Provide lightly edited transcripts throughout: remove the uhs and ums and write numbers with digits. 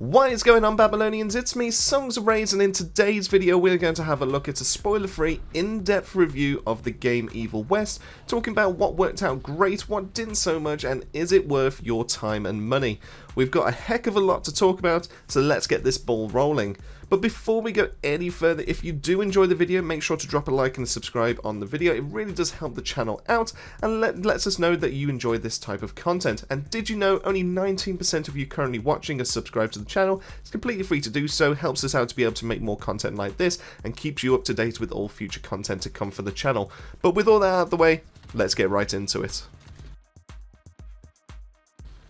What is going on, Babylonians? It's me, SongsOfRaze, and in today's video we're going to have a look at a spoiler-free, in-depth review of the game Evil West, talking about what worked out great, what didn't so much, and is it worth your time and money. We've got a heck of a lot to talk about, so let's get this ball rolling. But before we go any further, if you do enjoy the video, make sure to drop a like and subscribe on the video. It really does help the channel out and lets us know that you enjoy this type of content. And did you know only 19% of you currently watching are subscribed to the channel? It's completely free to do so, helps us out to be able to make more content like this, and keeps you up to date with all future content to come for the channel. But with all that out of the way, let's get right into it.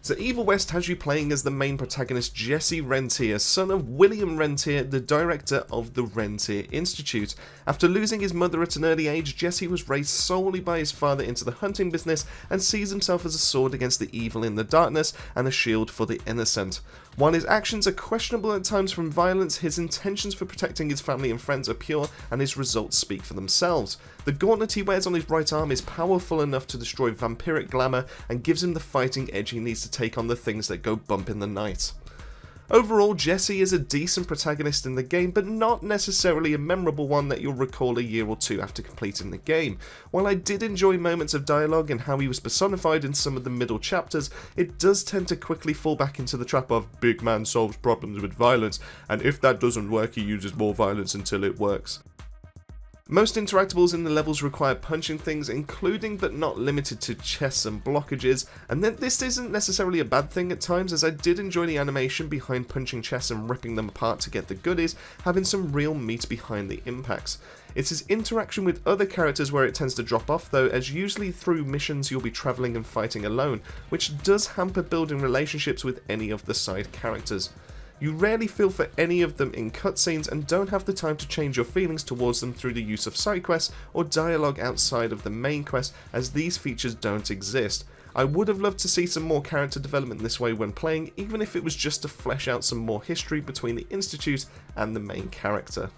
So Evil West has you playing as the main protagonist Jesse Rentier, son of William Rentier, the director of the Rentier Institute. After losing his mother at an early age, Jesse was raised solely by his father into the hunting business and sees himself as a sword against the evil in the darkness and a shield for the innocent. While his actions are questionable at times from violence, his intentions for protecting his family and friends are pure, and his results speak for themselves. The gauntlet he wears on his right arm is powerful enough to destroy vampiric glamour and gives him the fighting edge he needs to take on the things that go bump in the night. Overall, Jesse is a decent protagonist in the game, but not necessarily a memorable one that you'll recall a year or two after completing the game. While I did enjoy moments of dialogue and how he was personified in some of the middle chapters, it does tend to quickly fall back into the trap of big man solves problems with violence, and if that doesn't work, he uses more violence until it works. Most interactables in the levels require punching things, including but not limited to chests and blockages, and this isn't necessarily a bad thing at times, as I did enjoy the animation behind punching chests and ripping them apart to get the goodies, having some real meat behind the impacts. It's his interaction with other characters where it tends to drop off though, as usually through missions you'll be travelling and fighting alone, which does hamper building relationships with any of the side characters. You rarely feel for any of them in cutscenes and don't have the time to change your feelings towards them through the use of side quests or dialogue outside of the main quest, as these features don't exist. I would have loved to see some more character development this way when playing, even if it was just to flesh out some more history between the Institute and the main character.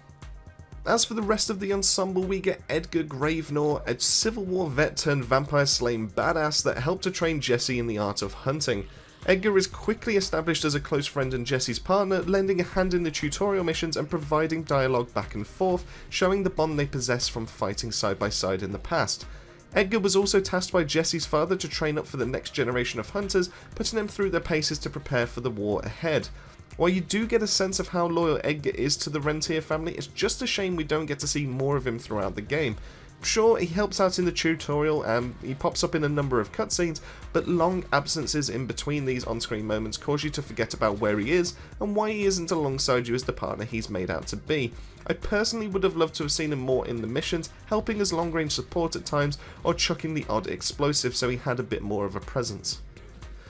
As for the rest of the ensemble, we get Edgar Gravenor, a Civil War vet turned vampire slaying badass that helped to train Jesse in the art of hunting. Edgar is quickly established as a close friend and Jesse's partner, lending a hand in the tutorial missions and providing dialogue back and forth, showing the bond they possess from fighting side by side in the past. Edgar was also tasked by Jesse's father to train up for the next generation of hunters, putting them through their paces to prepare for the war ahead. While you do get a sense of how loyal Edgar is to the Rentier family, it's just a shame we don't get to see more of him throughout the game. Sure, he helps out in the tutorial and he pops up in a number of cutscenes, but long absences in between these on-screen moments cause you to forget about where he is and why he isn't alongside you as the partner he's made out to be. I personally would have loved to have seen him more in the missions, helping as long-range support at times or chucking the odd explosive so he had a bit more of a presence.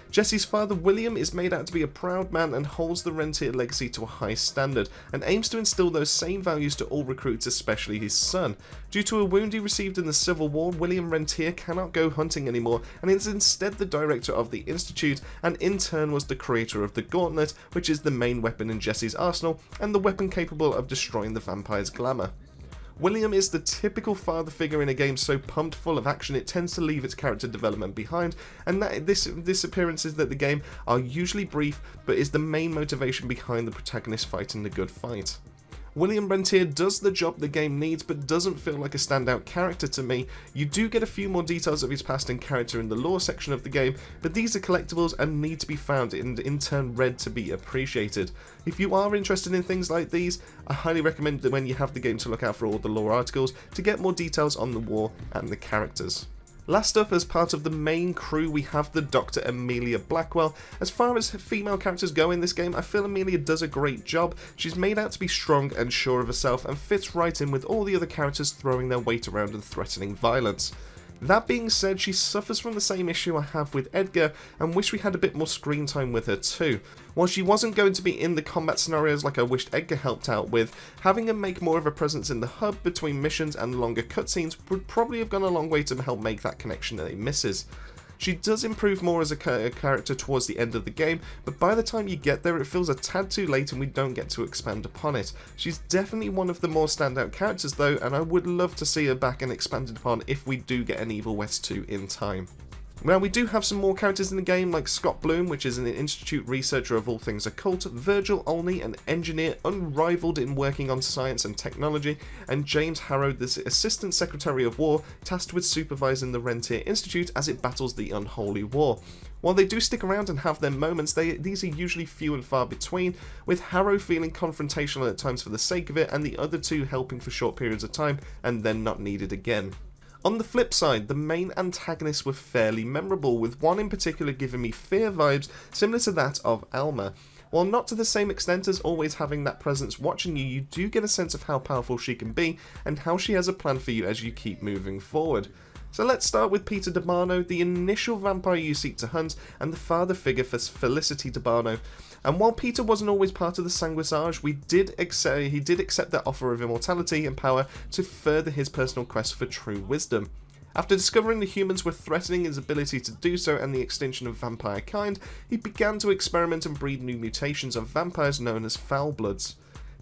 Jesse's father William is made out to be a proud man and holds the Rentier legacy to a high standard, and aims to instill those same values to all recruits, especially his son. Due to a wound he received in the Civil War, William Rentier cannot go hunting anymore and is instead the director of the Institute, and in turn was the creator of the Gauntlet, which is the main weapon in Jesse's arsenal and the weapon capable of destroying the vampire's glamour. William is the typical father figure in a game so pumped full of action it tends to leave its character development behind, and that this appearances that the game are usually brief but is the main motivation behind the protagonist fighting the good fight. William Rentier does the job the game needs but doesn't feel like a standout character to me. You do get a few more details of his past and character in the lore section of the game, but these are collectibles and need to be found and in turn read to be appreciated. If you are interested in things like these, I highly recommend that when you have the game to look out for all the lore articles to get more details on the war and the characters. Last up, as part of the main crew, we have the Dr. Amelia Blackwell. As far as female characters go in this game, I feel Amelia does a great job. She's made out to be strong and sure of herself and fits right in with all the other characters throwing their weight around and threatening violence. That being said, she suffers from the same issue I have with Edgar and wish we had a bit more screen time with her too. While she wasn't going to be in the combat scenarios like I wished Edgar helped out with, having her make more of a presence in the hub between missions and longer cutscenes would probably have gone a long way to help make that connection that he misses. She does improve more as a character towards the end of the game, but by the time you get there it feels a tad too late and we don't get to expand upon it. She's definitely one of the more standout characters though, and I would love to see her back and expanded upon if we do get an Evil West 2 in time. Now, we do have some more characters in the game, like Scott Bloom, which is an Institute researcher of all things occult, Virgil Olney, an engineer unrivaled in working on science and technology, and James Harrow, the Assistant Secretary of War, tasked with supervising the Rentier Institute as it battles the Unholy War. While they do stick around and have their moments, these are usually few and far between, with Harrow feeling confrontational at times for the sake of it, and the other two helping for short periods of time and then not needed again. On the flip side, the main antagonists were fairly memorable, with one in particular giving me fear vibes similar to that of Alma. While not to the same extent as always having that presence watching you, you do get a sense of how powerful she can be and how she has a plan for you as you keep moving forward. So let's start with Peter DeBarno, the initial vampire you seek to hunt, and the father figure for Felicity DeBarno. And while Peter wasn't always part of the Sanguisage, he did accept their offer of immortality and power to further his personal quest for true wisdom. After discovering the humans were threatening his ability to do so and the extinction of vampire kind, he began to experiment and breed new mutations of vampires known as foulbloods.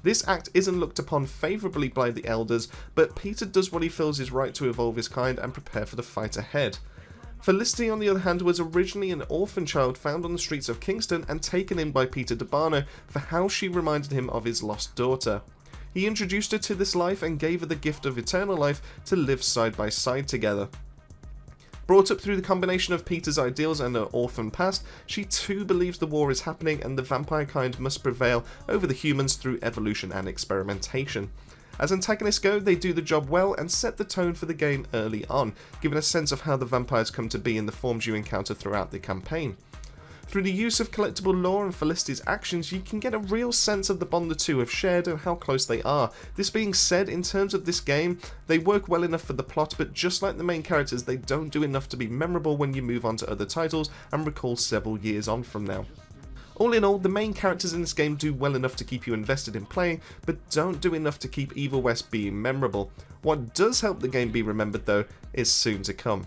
This act isn't looked upon favourably by the elders, but Peter does what he feels is right to evolve his kind and prepare for the fight ahead. Felicity, on the other hand, was originally an orphan child found on the streets of Kingston and taken in by Peter DeBarno for how she reminded him of his lost daughter. He introduced her to this life and gave her the gift of eternal life to live side by side together. Brought up through the combination of Peter's ideals and her orphan past, she too believes the war is happening and the vampire kind must prevail over the humans through evolution and experimentation. As antagonists go, they do the job well and set the tone for the game early on, giving a sense of how the vampires come to be in the forms you encounter throughout the campaign. Through the use of collectible lore and Felicity's actions, you can get a real sense of the bond the two have shared and how close they are. This being said, in terms of this game, they work well enough for the plot, but just like the main characters, they don't do enough to be memorable when you move on to other titles and recall several years on from now. All in all, the main characters in this game do well enough to keep you invested in playing, but don't do enough to keep Evil West being memorable. What does help the game be remembered though, is soon to come.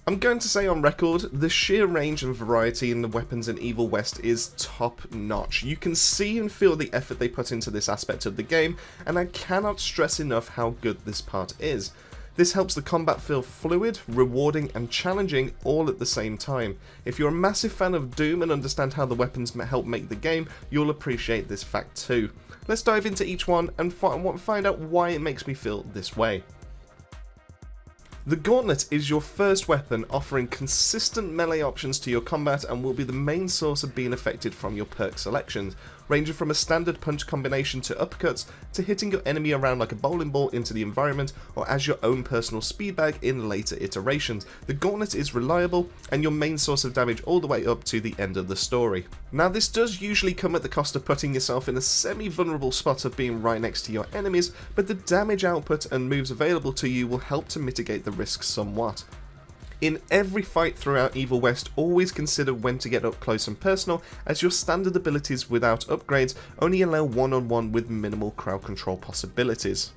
I'm going to say on record, the sheer range and variety in the weapons in Evil West is top notch. You can see and feel the effort they put into this aspect of the game, and I cannot stress enough how good this part is. This helps the combat feel fluid, rewarding and challenging all at the same time. If you're a massive fan of Doom and understand how the weapons help make the game, you'll appreciate this fact too. Let's dive into each one and find out why it makes me feel this way. The Gauntlet is your first weapon, offering consistent melee options to your combat and will be the main source of being affected from your perk selections, ranging from a standard punch combination to uppercuts to hitting your enemy around like a bowling ball into the environment or as your own personal speed bag in later iterations. The Gauntlet is reliable and your main source of damage all the way up to the end of the story. Now, this does usually come at the cost of putting yourself in a semi-vulnerable spot of being right next to your enemies, but the damage output and moves available to you will help to mitigate the risk somewhat. In every fight throughout Evil West, always consider when to get up close and personal, as your standard abilities without upgrades only allow one-on-one with minimal crowd control possibilities.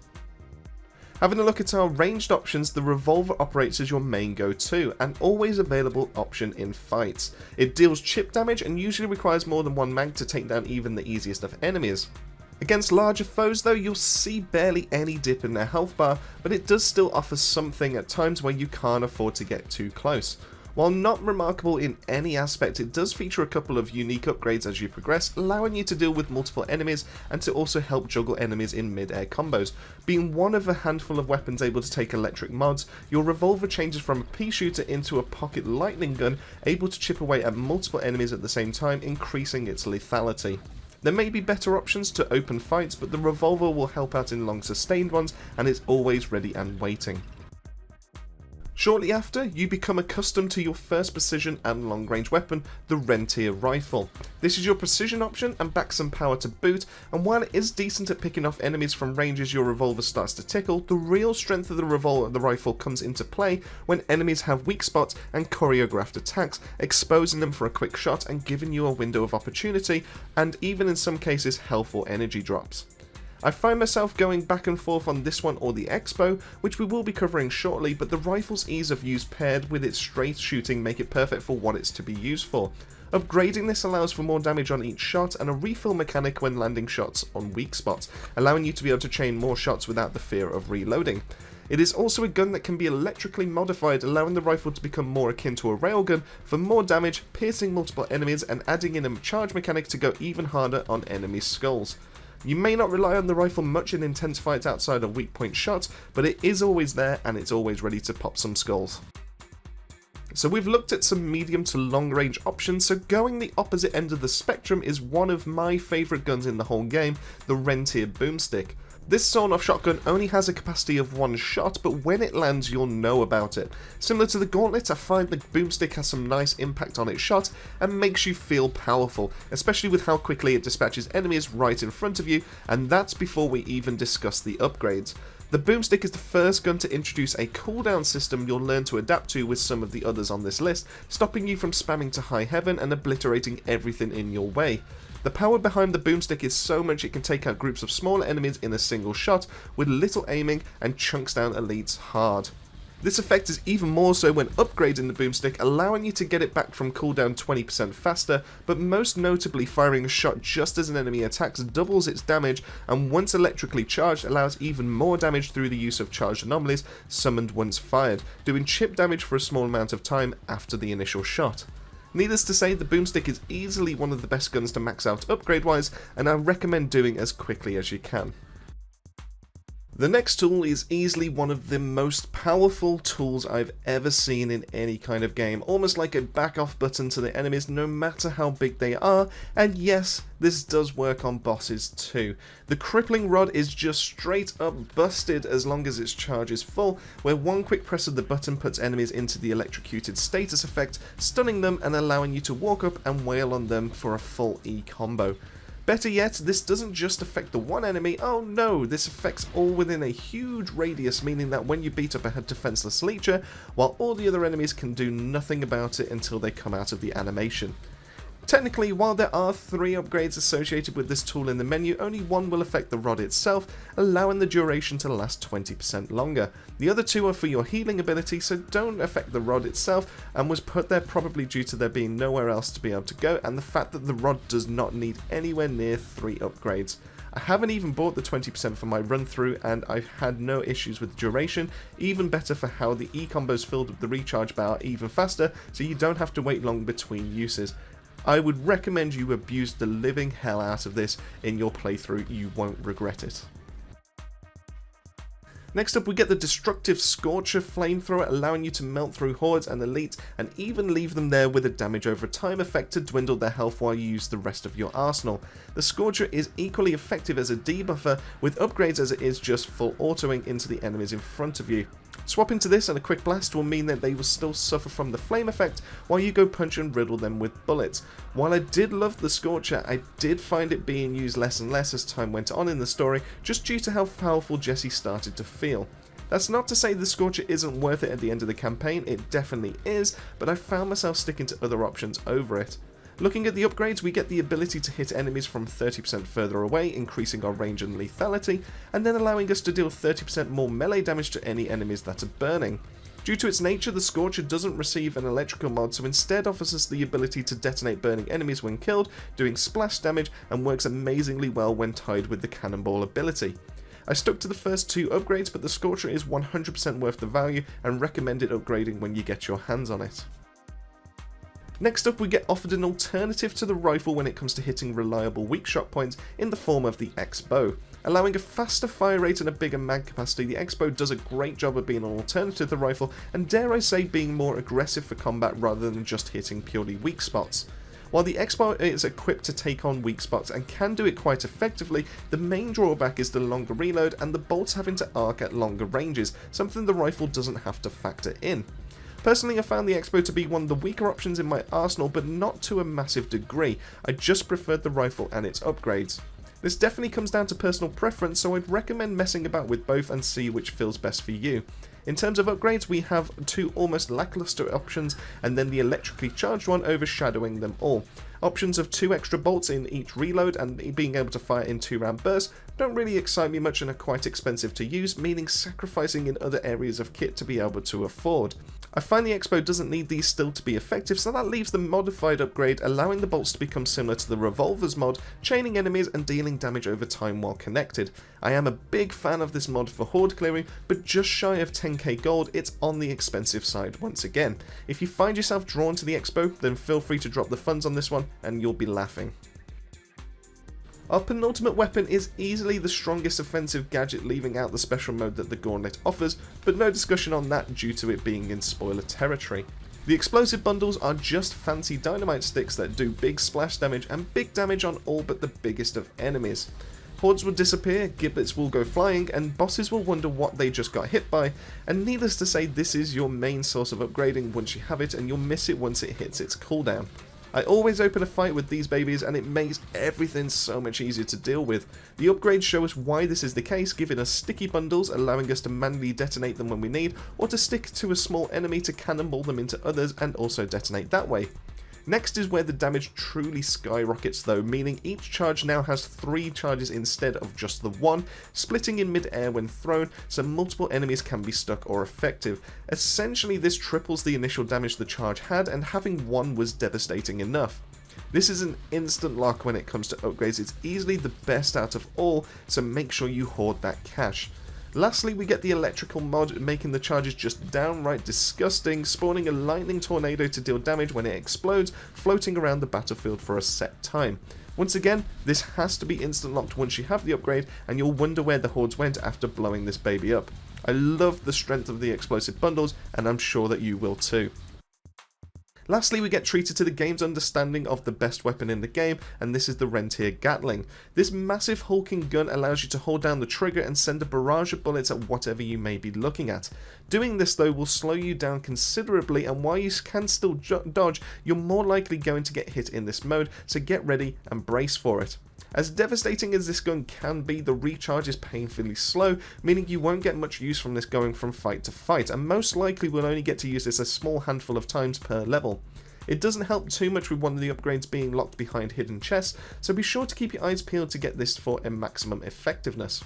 Having a look at our ranged options, the revolver operates as your main go-to, and always available option in fights. It deals chip damage and usually requires more than one mag to take down even the easiest of enemies. Against larger foes though, you'll see barely any dip in their health bar, but it does still offer something at times where you can't afford to get too close. While not remarkable in any aspect, it does feature a couple of unique upgrades as you progress, allowing you to deal with multiple enemies and to also help juggle enemies in mid-air combos. Being one of a handful of weapons able to take electric mods, your revolver changes from a pea shooter into a pocket lightning gun, able to chip away at multiple enemies at the same time, increasing its lethality. There may be better options to open fights, but the revolver will help out in long sustained ones and is always ready and waiting. Shortly after, you become accustomed to your first precision and long-range weapon, the Rentier Rifle. This is your precision option and backs some power to boot, and while it is decent at picking off enemies from ranges your revolver starts to tickle, the real strength of the rifle comes into play when enemies have weak spots and choreographed attacks, exposing them for a quick shot and giving you a window of opportunity, and even in some cases health or energy drops. I find myself going back and forth on this one or the Expo, which we will be covering shortly, but the rifle's ease of use paired with its straight shooting make it perfect for what it's to be used for. Upgrading this allows for more damage on each shot and a refill mechanic when landing shots on weak spots, allowing you to be able to chain more shots without the fear of reloading. It is also a gun that can be electrically modified, allowing the rifle to become more akin to a railgun for more damage, piercing multiple enemies and adding in a charge mechanic to go even harder on enemy skulls. You may not rely on the rifle much in intense fights outside of weak point shots, but it is always there and it's always ready to pop some skulls. So we've looked at some medium to long range options, so going the opposite end of the spectrum is one of my favourite guns in the whole game, the Rentier Boomstick. This sawn-off shotgun only has a capacity of one shot, but when it lands you'll know about it. Similar to the Gauntlet, I find the Boomstick has some nice impact on its shot and makes you feel powerful, especially with how quickly it dispatches enemies right in front of you, and that's before we even discuss the upgrades. The Boomstick is the first gun to introduce a cooldown system you'll learn to adapt to with some of the others on this list, stopping you from spamming to high heaven and obliterating everything in your way. The power behind the Boomstick is so much it can take out groups of smaller enemies in a single shot with little aiming and chunks down elites hard. This effect is even more so when upgrading the Boomstick, allowing you to get it back from cooldown 20% faster, but most notably firing a shot just as an enemy attacks doubles its damage, and once electrically charged allows even more damage through the use of charged anomalies summoned once fired, doing chip damage for a small amount of time after the initial shot. Needless to say, the Boomstick is easily one of the best guns to max out upgrade wise, and I recommend doing as quickly as you can. The next tool is easily one of the most powerful tools I've ever seen in any kind of game, almost like a back off button to the enemies no matter how big they are, and yes, this does work on bosses too. The Crippling Rod is just straight up busted as long as its charge is full, where one quick press of the button puts enemies into the electrocuted status effect, stunning them and allowing you to walk up and wail on them for a full E combo. Better yet, this doesn't just affect the one enemy, oh no, this affects all within a huge radius, meaning that when you beat up a defenseless leecher, while all the other enemies can do nothing about it until they come out of the animation. Technically, while there are 3 upgrades associated with this tool in the menu, only one will affect the rod itself, allowing the duration to last 20% longer. The other 2 are for your healing ability, so don't affect the rod itself, and was put there probably due to there being nowhere else to be able to go, and the fact that the rod does not need anywhere near 3 upgrades. I haven't even bought the 20% for my run through, and I've had no issues with duration, even better for how the E combos filled with the recharge bar even faster, so you don't have to wait long between uses. I would recommend you abuse the living hell out of this in your playthrough, you won't regret it. Next up we get the Destructive Scorcher Flamethrower, allowing you to melt through hordes and elites and even leave them there with a damage over time effect to dwindle their health while you use the rest of your arsenal. The Scorcher is equally effective as a debuffer, with upgrades as it is just full autoing into the enemies in front of you. Swapping to this and a quick blast will mean that they will still suffer from the flame effect while you go punch and riddle them with bullets. While I did love the Scorcher, I did find it being used less and less as time went on in the story, just due to how powerful Jesse started to feel. That's not to say the Scorcher isn't worth it at the end of the campaign, it definitely is, but I found myself sticking to other options over it. Looking at the upgrades, we get the ability to hit enemies from 30% further away, increasing our range and lethality, and then allowing us to deal 30% more melee damage to any enemies that are burning. Due to its nature, the Scorcher doesn't receive an electrical mod, so instead offers us the ability to detonate burning enemies when killed, doing splash damage, and works amazingly well when tied with the Cannonball ability. I stuck to the first 2 upgrades, but the Scorcher is 100% worth the value and recommended upgrading when you get your hands on it. Next up we get offered an alternative to the rifle when it comes to hitting reliable weak shot points in the form of the X-Bow. Allowing a faster fire rate and a bigger mag capacity, the X-Bow does a great job of being an alternative to the rifle and, dare I say, being more aggressive for combat rather than just hitting purely weak spots. While the X-Bow is equipped to take on weak spots and can do it quite effectively, the main drawback is the longer reload and the bolts having to arc at longer ranges, something the rifle doesn't have to factor in. Personally, I found the X-Bow to be one of the weaker options in my arsenal, but not to a massive degree. I just preferred the rifle and its upgrades. This definitely comes down to personal preference, so I'd recommend messing about with both and see which feels best for you. In terms of upgrades, we have 2 almost lackluster options, and then the electrically charged one overshadowing them all. Options of 2 extra bolts in each reload and being able to fire in 2-round bursts don't really excite me much and are quite expensive to use, meaning sacrificing in other areas of kit to be able to afford. I find the Expo doesn't need these still to be effective, so that leaves the modified upgrade, allowing the bolts to become similar to the revolvers mod, chaining enemies and dealing damage over time while connected. I am a big fan of this mod for horde clearing, but just shy of 10k gold, it's on the expensive side once again. If you find yourself drawn to the Expo, then feel free to drop the funds on this one and you'll be laughing. Our penultimate weapon is easily the strongest offensive gadget, leaving out the special mode that the Gauntlet offers, but no discussion on that due to it being in spoiler territory. The explosive bundles are just fancy dynamite sticks that do big splash damage and big damage on all but the biggest of enemies. Hordes will disappear, giblets will go flying, and bosses will wonder what they just got hit by, and needless to say this is your main source of upgrading once you have it, and you'll miss it once it hits its cooldown. I always open a fight with these babies and it makes everything so much easier to deal with. The upgrades show us why this is the case, giving us sticky bundles, allowing us to manually detonate them when we need, or to stick to a small enemy to cannonball them into others and also detonate that way. Next is where the damage truly skyrockets though, meaning each charge now has 3 charges instead of just the 1, splitting in mid-air when thrown, so multiple enemies can be stuck or effective. Essentially this triples the initial damage the charge had, and having 1 was devastating enough. This is an instant lock when it comes to upgrades, it's easily the best out of all, so make sure you hoard that cash. Lastly, we get the electrical mod, making the charges just downright disgusting, spawning a lightning tornado to deal damage when it explodes, floating around the battlefield for a set time. Once again, this has to be instant locked once you have the upgrade, and you'll wonder where the hordes went after blowing this baby up. I love the strength of the explosive bundles, and I'm sure that you will too. Lastly, we get treated to the game's understanding of the best weapon in the game, and this is the Rentier Gatling. This massive hulking gun allows you to hold down the trigger and send a barrage of bullets at whatever you may be looking at. Doing this though will slow you down considerably, and while you can still dodge, you're more likely going to get hit in this mode, so get ready and brace for it. As devastating as this gun can be, the recharge is painfully slow, meaning you won't get much use from this going from fight to fight, and most likely will only get to use this a small handful of times per level. It doesn't help too much with one of the upgrades being locked behind hidden chests, so be sure to keep your eyes peeled to get this for a maximum effectiveness.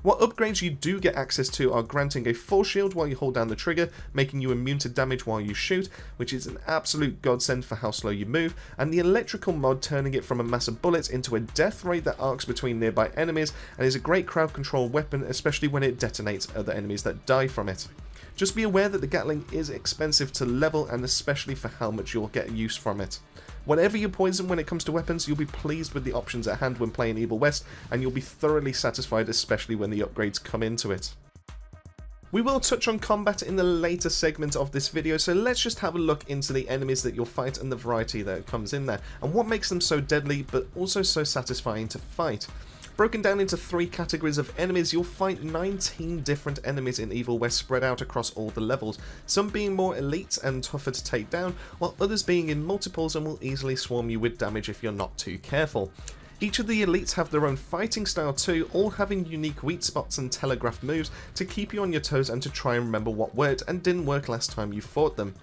What upgrades you do get access to are granting a full shield while you hold down the trigger, making you immune to damage while you shoot, which is an absolute godsend for how slow you move, and the electrical mod turning it from a mass of bullets into a death ray that arcs between nearby enemies and is a great crowd control weapon, especially when it detonates other enemies that die from it. Just be aware that the Gatling is expensive to level, and especially for how much you'll get use from it. Whatever your poison when it comes to weapons, you'll be pleased with the options at hand when playing Evil West, and you'll be thoroughly satisfied, especially when the upgrades come into it. We will touch on combat in the later segment of this video, so let's just have a look into the enemies that you'll fight and the variety that comes in there, and what makes them so deadly but also so satisfying to fight. Broken down into 3 categories of enemies, you'll find 19 different enemies in Evil West spread out across all the levels, some being more elite and tougher to take down, while others being in multiples and will easily swarm you with damage if you're not too careful. Each of the elites have their own fighting style too, all having unique weak spots and telegraphed moves to keep you on your toes and to try and remember what worked and didn't work last time you fought them.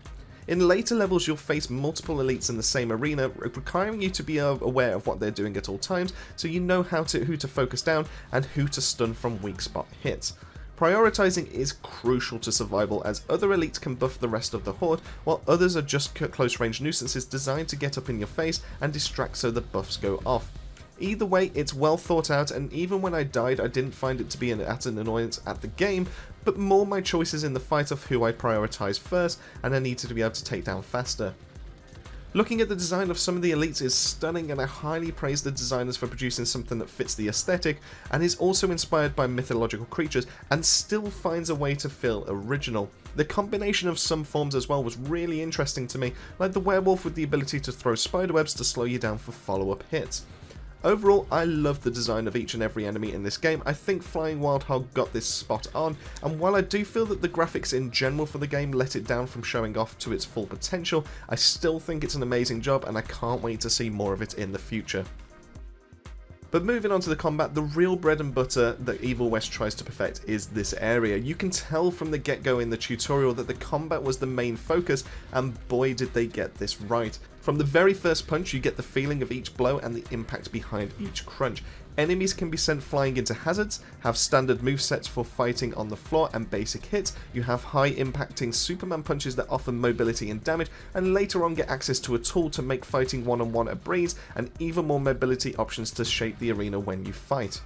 In later levels you'll face multiple elites in the same arena, requiring you to be aware of what they're doing at all times, so you know who to focus down and who to stun from weak spot hits. Prioritizing is crucial to survival, as other elites can buff the rest of the horde, while others are just close range nuisances designed to get up in your face and distract so the buffs go off. Either way, it's well thought out, and even when I died I didn't find it to be at an annoyance at the game, but more my choices in the fight of who I prioritise first, and I needed to be able to take down faster. Looking at the design of some of the elites is stunning, and I highly praise the designers for producing something that fits the aesthetic and is also inspired by mythological creatures and still finds a way to feel original. The combination of some forms as well was really interesting to me, like the werewolf with the ability to throw spiderwebs to slow you down for follow-up hits. Overall, I love the design of each and every enemy in this game. I think Flying Wildhog got this spot on, and while I do feel that the graphics in general for the game let it down from showing off to its full potential, I still think it's an amazing job and I can't wait to see more of it in the future. But moving on to the combat, the real bread and butter that Evil West tries to perfect is this area. You can tell from the get-go in the tutorial that the combat was the main focus, and boy did they get this right. From the very first punch, you get the feeling of each blow and the impact behind each crunch. Enemies can be sent flying into hazards, have standard movesets for fighting on the floor and basic hits, you have high impacting Superman punches that offer mobility and damage, and later on get access to a tool to make fighting one-on-one a breeze, and even more mobility options to shape the arena when you fight.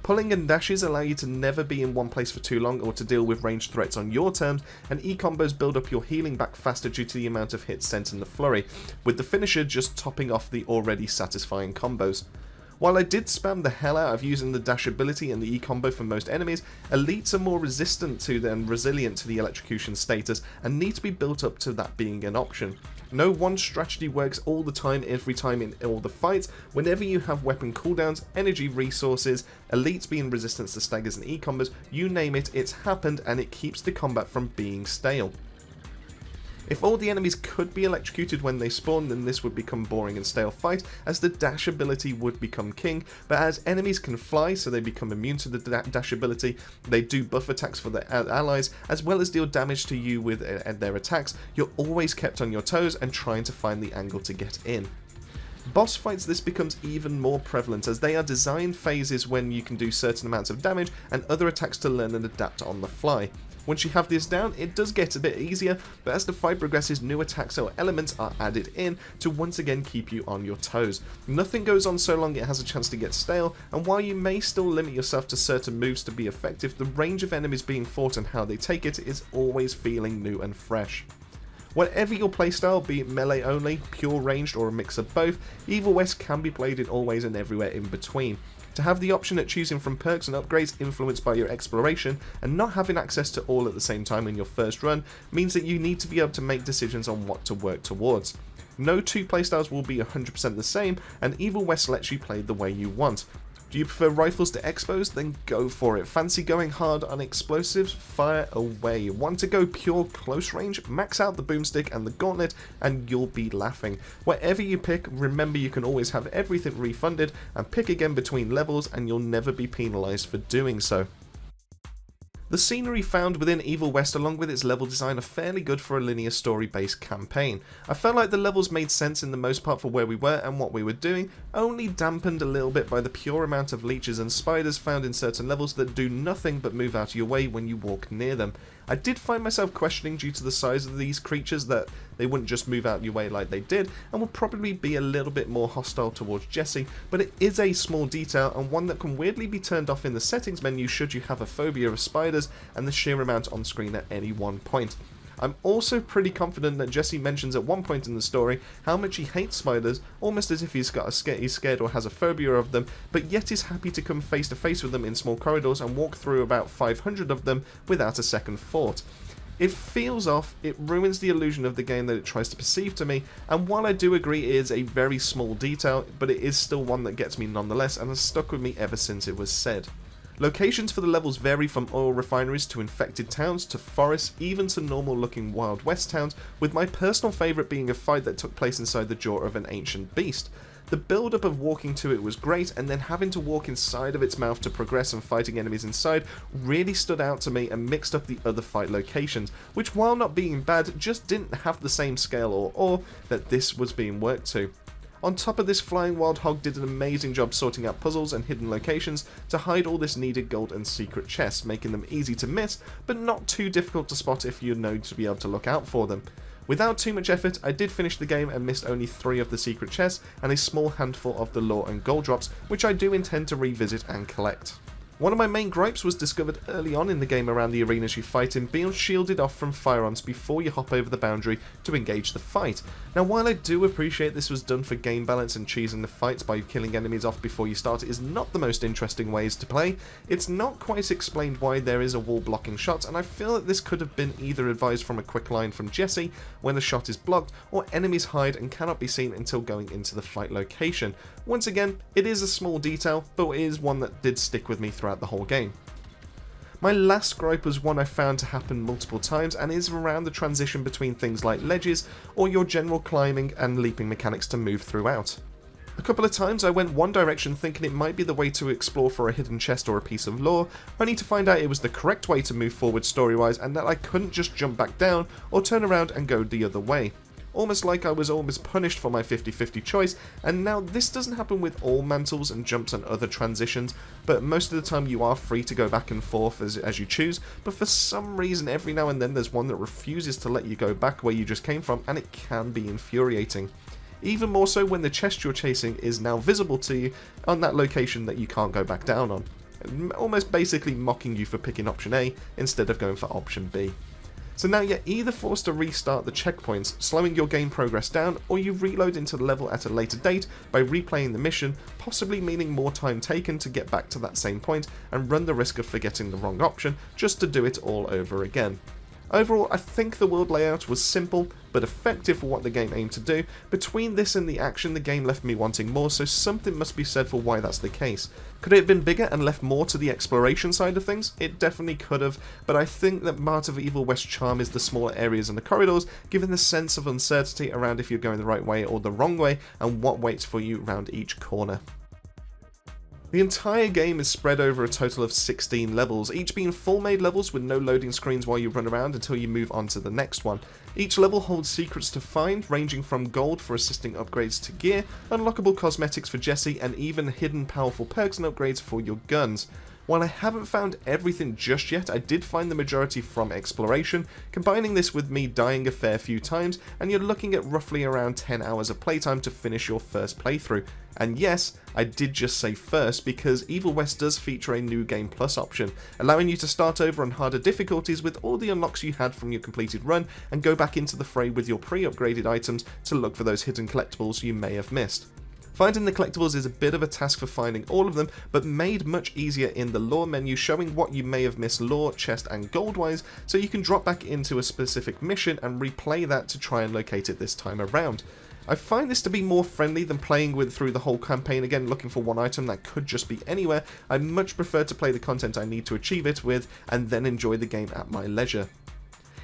Pulling and dashes allow you to never be in one place for too long or to deal with ranged threats on your terms, and E-combos build up your healing back faster due to the amount of hits sent in the flurry, with the finisher just topping off the already satisfying combos. While I did spam the hell out of using the dash ability and the E-combo for most enemies, elites are more resistant to and resilient to the electrocution status and need to be built up to that being an option. No one strategy works all the time, every time in all the fights. Whenever you have weapon cooldowns, energy resources, elites being resistant to staggers and E-combos, you name it, it's happened, and it keeps the combat from being stale. If all the enemies could be electrocuted when they spawn, then this would become boring and stale fight, as the dash ability would become king, but as enemies can fly, so they become immune to the dash ability, they do buff attacks for their allies, as well as deal damage to you with their attacks, you're always kept on your toes and trying to find the angle to get in. Boss fights, this becomes even more prevalent, as they are designed phases when you can do certain amounts of damage and other attacks to learn and adapt on the fly. Once you have this down, it does get a bit easier, but as the fight progresses, new attacks or elements are added in to once again keep you on your toes. Nothing goes on so long it has a chance to get stale, and while you may still limit yourself to certain moves to be effective, the range of enemies being fought and how they take it is always feeling new and fresh. Whatever your playstyle, be it melee only, pure ranged, or a mix of both, Evil West can be played in all ways and everywhere in between. To have the option at choosing from perks and upgrades influenced by your exploration, and not having access to all at the same time in your first run, means that you need to be able to make decisions on what to work towards. No two playstyles will be 100% the same, and Evil West lets you play the way you want. Do you prefer rifles to expos? Then go for it. Fancy going hard on explosives? Fire away. Want to go pure close range? Max out the boomstick and the gauntlet and you'll be laughing. Whatever you pick, remember you can always have everything refunded and pick again between levels, and you'll never be penalised for doing so. The scenery found within Evil West along with its level design are fairly good for a linear story based campaign. I felt like the levels made sense in the most part for where we were and what we were doing, only dampened a little bit by the pure amount of leeches and spiders found in certain levels that do nothing but move out of your way when you walk near them. I did find myself questioning due to the size of these creatures that they wouldn't just move out your way like they did, and would probably be a little bit more hostile towards Jesse, but it is a small detail and one that can weirdly be turned off in the settings menu should you have a phobia of spiders and the sheer amount on screen at any one point. I'm also pretty confident that Jesse mentions at one point in the story how much he hates spiders, almost as if he's scared or has a phobia of them, but yet is happy to come face to face with them in small corridors and walk through about 500 of them without a second thought. It feels off, it ruins the illusion of the game that it tries to perceive to me, and while I do agree it is a very small detail, but it is still one that gets me nonetheless and has stuck with me ever since it was said. Locations for the levels vary from oil refineries to infected towns to forests, even to normal looking Wild West towns, with my personal favourite being a fight that took place inside the jaw of an ancient beast. The build up of walking to it was great, and then having to walk inside of its mouth to progress and fighting enemies inside really stood out to me and mixed up the other fight locations, which while not being bad, just didn't have the same scale or awe that this was being worked to. On top of this, Flying Wild Hog did an amazing job sorting out puzzles and hidden locations to hide all this needed gold and secret chests, making them easy to miss, but not too difficult to spot if you know to be able to look out for them. Without too much effort, I did finish the game and missed only 3 of the secret chests and a small handful of the lore and gold drops, which I do intend to revisit and collect. One of my main gripes was discovered early on in the game around the arenas you fight in, being shielded off from firearms before you hop over the boundary to engage the fight. Now while I do appreciate this was done for game balance and cheesing the fights by killing enemies off before you start is not the most interesting ways to play, it's not quite explained why there is a wall blocking shots, and I feel that this could have been either advised from a quick line from Jesse when a shot is blocked, or enemies hide and cannot be seen until going into the fight location. Once again, it is a small detail, but it is one that did stick with me throughout the whole game. My last gripe was one I found to happen multiple times and is around the transition between things like ledges or your general climbing and leaping mechanics to move throughout. A couple of times I went one direction thinking it might be the way to explore for a hidden chest or a piece of lore, only to find out it was the correct way to move forward story-wise and that I couldn't just jump back down or turn around and go the other way. almost like I was almost punished for my 50-50 choice. And now this doesn't happen with all mantles and jumps and other transitions, but most of the time you are free to go back and forth as you choose, but for some reason every now and then there's one that refuses to let you go back where you just came from, and it can be infuriating. Even more so when the chest you're chasing is now visible to you on that location that you can't go back down on, almost basically mocking you for picking option A instead of going for option B. So now you're either forced to restart the checkpoints, slowing your game progress down, or you reload into the level at a later date by replaying the mission, possibly meaning more time taken to get back to that same point and run the risk of forgetting the wrong option just to do it all over again. Overall, I think the world layout was simple, but effective for what the game aimed to do. Between this and the action, the game left me wanting more, so something must be said for why that's the case. Could it have been bigger and left more to the exploration side of things? It definitely could have, but I think that part of Evil West's charm is the smaller areas and the corridors, giving the sense of uncertainty around if you're going the right way or the wrong way, and what waits for you around each corner. The entire game is spread over a total of 16 levels, each being full made levels with no loading screens while you run around until you move on to the next one. Each level holds secrets to find, ranging from gold for assisting upgrades to gear, unlockable cosmetics for Jesse, and even hidden powerful perks and upgrades for your guns. While I haven't found everything just yet, I did find the majority from exploration, combining this with me dying a fair few times, and you're looking at roughly around 10 hours of playtime to finish your first playthrough. And yes, I did just say first, because Evil West does feature a new Game Plus option, allowing you to start over on harder difficulties with all the unlocks you had from your completed run, and go back into the fray with your pre-upgraded items to look for those hidden collectibles you may have missed. Finding the collectibles is a bit of a task for finding all of them, but made much easier in the lore menu, showing what you may have missed lore, chest and gold wise, so you can drop back into a specific mission and replay that to try and locate it this time around. I find this to be more friendly than playing through the whole campaign again looking for one item that could just be anywhere. I much prefer to play the content I need to achieve it with and then enjoy the game at my leisure.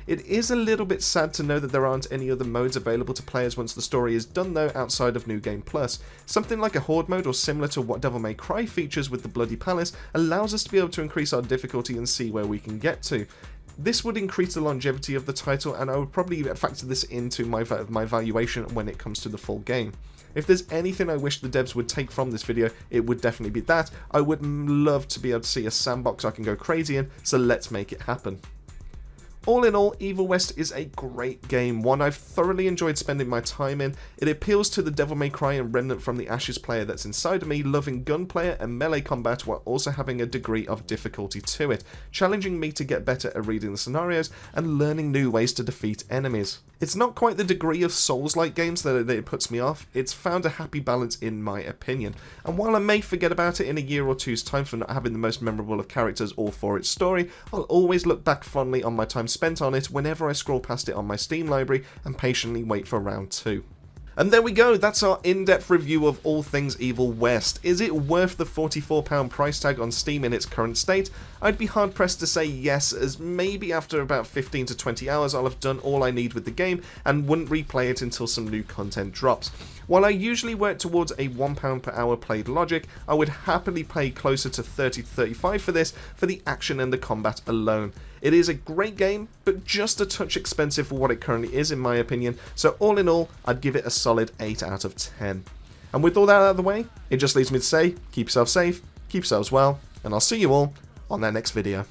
It is a little bit sad to know that there aren't any other modes available to players once the story is done though, outside of New Game Plus. Something like a Horde mode, or similar to what Devil May Cry features with the Bloody Palace, allows us to be able to increase our difficulty and see where we can get to. This would increase the longevity of the title, and I would probably factor this into my valuation when it comes to the full game. If there's anything I wish the devs would take from this video, it would definitely be that. I would love to be able to see a sandbox I can go crazy in, so let's make it happen. All in all, Evil West is a great game, one I've thoroughly enjoyed spending my time in. It appeals to the Devil May Cry and Remnant from the Ashes player that's inside of me, loving gunplay and melee combat while also having a degree of difficulty to it, challenging me to get better at reading the scenarios and learning new ways to defeat enemies. It's not quite the degree of Souls-like games that it puts me off, it's found a happy balance in my opinion, and while I may forget about it in a year or two's time for not having the most memorable of characters or for its story, I'll always look back fondly on my time spent on it whenever I scroll past it on my Steam library and patiently wait for round 2. And there we go, that's our in-depth review of all things Evil West. Is it worth the £44 price tag on Steam in its current state? I'd be hard pressed to say yes, as maybe after about 15 to 20 hours I'll have done all I need with the game and wouldn't replay it until some new content drops. While I usually work towards a £1 per hour played logic, I would happily pay closer to 30 to 35 for this for the action and the combat alone. It is a great game, but just a touch expensive for what it currently is in my opinion, so all in all, I'd give it a solid 8 out of 10. And with all that out of the way, it just leaves me to say, keep yourself safe, keep yourselves well, and I'll see you all on that next video.